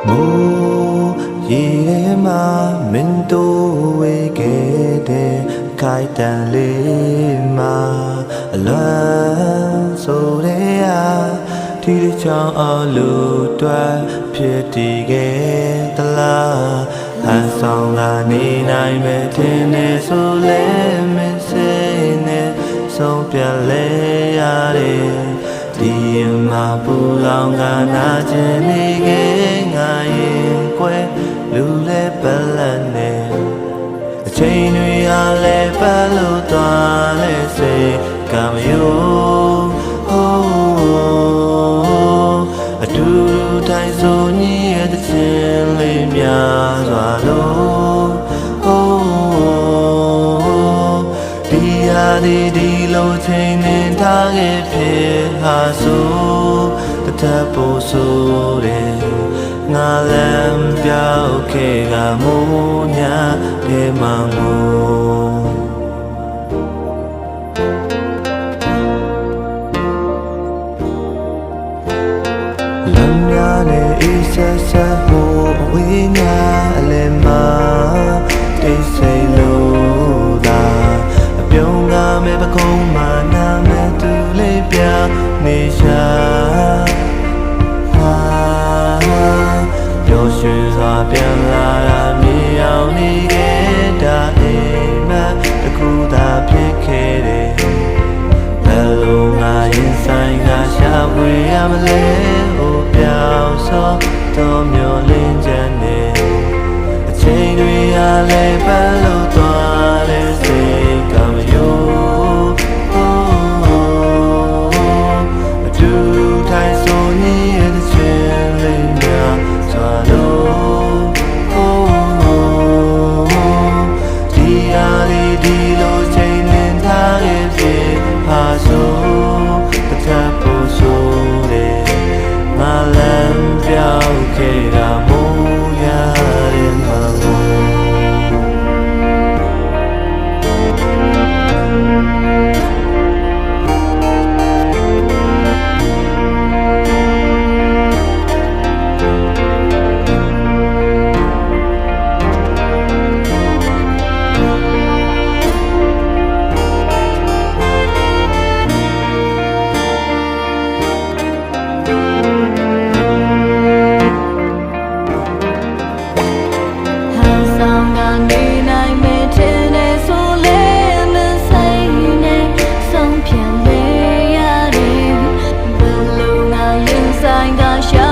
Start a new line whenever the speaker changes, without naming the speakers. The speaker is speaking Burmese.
Mu ye ma min tu we ke de khai tan le ma luan so de ya thi de chang a lu twa phit ti ke ta la han song ga ni nai me thin ne so le min se ne song pya le ya deဒီမှာပူလောင်ကနာကျင်နေခဲ့ငါရင်ကွယ်လူလဲပတ်လက်နေအချိန်တွေအားလဲပတ်လို့သွားလဲစိတ်ကမယို့အတူတူတိုင်းဆိုညီရဲ့တချင်လေးများစွာလို့ဒီဟာဒီလိုချိန်နေထားခဲ့ဖြစ်ဟာဆိုတထပို့ဆိုတဲ့ငါလမ်းပြောက်ခဲ့ကမိုးညာဒီမှာငိုလမ်းများနဲ့အေးဆက်ဆက်ဟိုအဝေးညာအလယ်မှာတိတ်ဆိတ်လို့သာအပြုံးကမဲ့ပကုံးမှာနာမဲ့သူလေးပြနေရှာပျော်ရွှင်စွာပြန်လာတာမြေအောင်နေခဲ့တာအိမ်မက်တစ်ခုသာဖြစ်ခဲ့တယ်ဘယ်လိုငါရင်ဆိုင်ကရှာဖွေရမလဲဟိုပြောင်းစောတော်မျိုးလင်းချမ်းနေအချိန်တွေအားလဲပတ်လို့သွားလဲစိတ်ကမယို့အတူထိုင်ဆိုညီရဲ့ချင်လေးများစွာလို့ဒီအားလေးဒီလိုချိန်လင်းထားရဲ့ဖြစ်ပါဆိုတထပို့ဆိုတဲ့ငါလမ်းပြောက်ခဲ့တာမိုးရတဲ့မှာ
Sang ga sha